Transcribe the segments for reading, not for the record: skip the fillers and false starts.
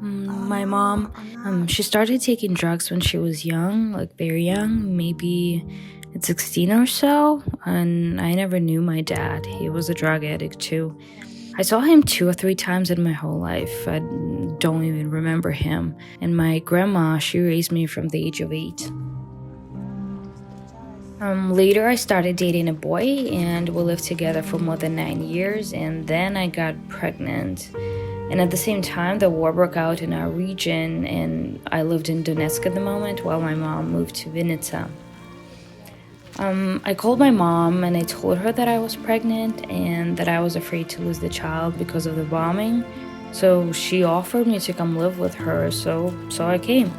My mom, she started taking drugs when she was young, like very young, maybe at 16 or so. And I never knew my dad. He was a drug addict too. I saw him 2 or 3 times in my whole life. I don't even remember him. And my grandma, she raised me from the age of 8. Later, I started dating a boy, and we lived together for more than 9 years. And then I got pregnant. And at the same time, the war broke out in our region, and I lived in Donetsk at the moment while my mom moved to Vinnytsia. I called my mom and I told her that I was pregnant and that I was afraid to lose the child because of the bombing. So she offered me to come live with her, so I came.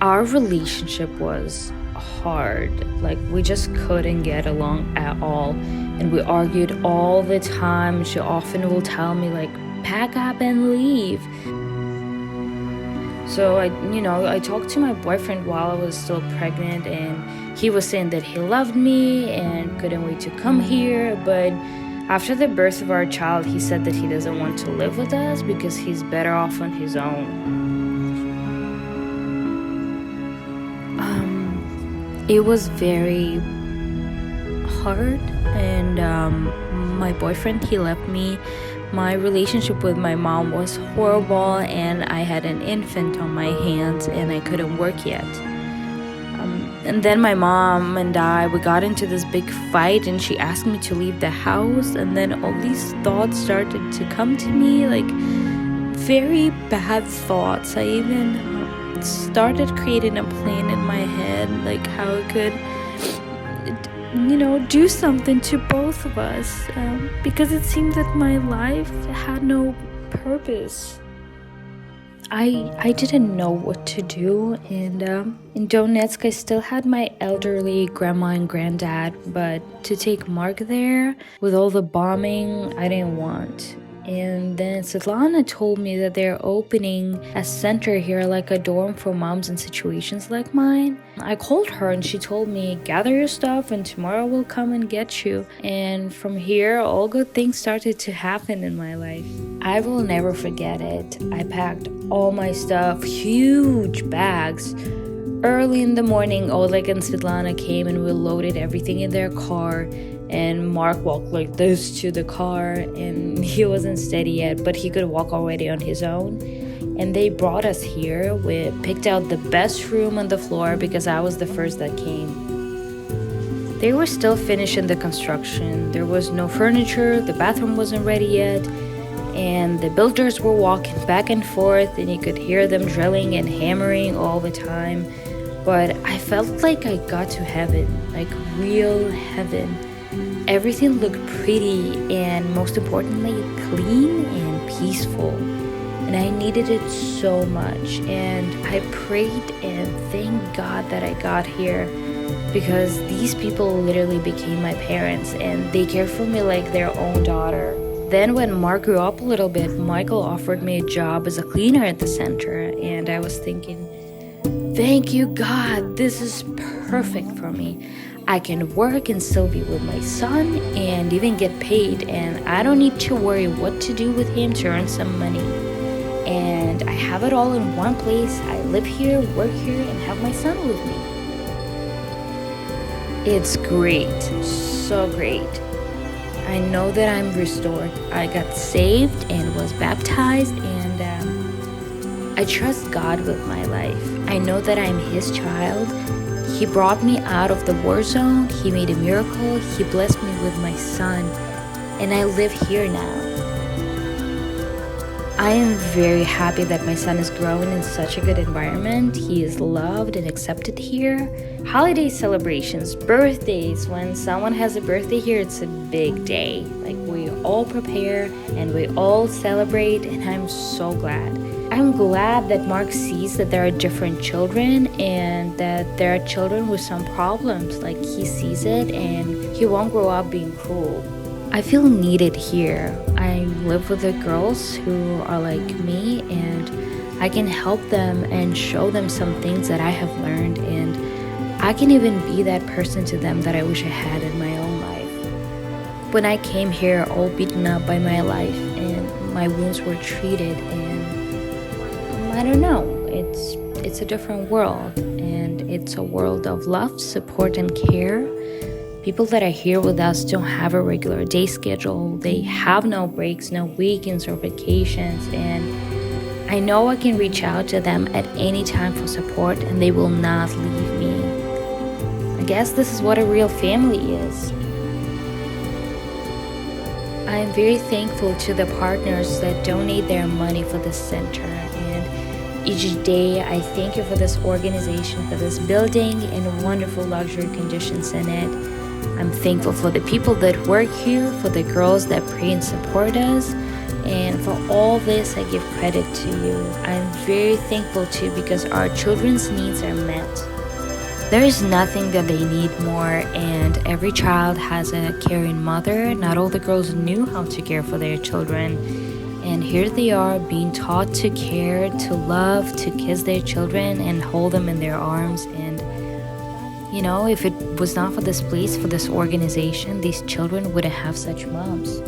Our relationship was hard. Like, we just couldn't get along at all. And we argued all the time. She often will tell me, like, pack up and leave. So I talked to my boyfriend while I was still pregnant, and he was saying that he loved me and couldn't wait to come here. But after the birth of our child, he said that he doesn't want to live with us because he's better off on his own. It was very hard, and my boyfriend, he left me. My relationship with my mom was horrible, and I had an infant on my hands and I couldn't work yet. And then my mom and we got into this big fight, and she asked me to leave the house. And then all these thoughts started to come to me, like very bad thoughts. I even started creating a plan in my head, like how I could do something to both of us, because it seemed that my life had no purpose. I didn't know what to do, and in Donetsk I still had my elderly grandma and granddad, but to take Mark there with all the bombing, I didn't want. And then Svetlana told me that they're opening a center here, like a dorm for moms in situations like mine. I called her and she told me, gather your stuff and tomorrow we'll come and get you. And from here, all good things started to happen in my life. I will never forget it. I packed all my stuff, huge bags. Early in the morning, Oleg and Svetlana came and we loaded everything in their car. And Mark walked like this to the car, and he wasn't steady yet, but he could walk already on his own. And they brought us here. We picked out the best room on the floor because I was the first that came. They were still finishing the construction. There was no furniture, the bathroom wasn't ready yet, and the builders were walking back and forth, and you could hear them drilling and hammering all the time. But I felt like I got to heaven, like real heaven. Everything looked pretty and, most importantly, clean and peaceful. And I needed it so much. And I prayed and thanked God that I got here, because these people literally became my parents and they cared for me like their own daughter. Then when Mark grew up a little bit, Michael offered me a job as a cleaner at the center. And I was thinking, thank you, God, this is perfect for me. I can work and still be with my son and even get paid, and I don't need to worry what to do with him to earn some money. And I have it all in one place. I live here, work here, and have my son with me. It's great, so great. I know that I'm restored. I got saved and was baptized, and I trust God with my life. I know that I'm His child. He brought me out of the war zone. He made a miracle. He blessed me with my son. And I live here now. I am very happy that my son is growing in such a good environment. He is loved and accepted here. Holiday celebrations, birthdays. When someone has a birthday here, it's a big day. Like, we all prepare and we all celebrate, and I'm so glad. I'm glad that Mark sees that there are different children and that there are children with some problems. Like, he sees it and he won't grow up being cruel. I feel needed here. I live with the girls who are like me, and I can help them and show them some things that I have learned, and I can even be that person to them that I wish I had in my own life. When I came here all beaten up by my life and my wounds were treated, and I don't know, it's a different world, and it's a world of love, support, and care. People that are here with us don't have a regular day schedule. They have no breaks, no weekends or vacations, and I know I can reach out to them at any time for support, and they will not leave me. I guess this is what a real family is. I am very thankful to the partners that donate their money for this center, and each day I thank you for this organization, for this building, and wonderful luxury conditions in it. I'm thankful for the people that work here, for the girls that pray and support us, and for all this I give credit to you. I'm very thankful too because our children's needs are met. There is nothing that they need more, and every child has a caring mother. Not all the girls knew how to care for their children, and here they are being taught to care, to love, to kiss their children and hold them in their arms. And you know, if it was not for this place, for this organization, these children wouldn't have such moms.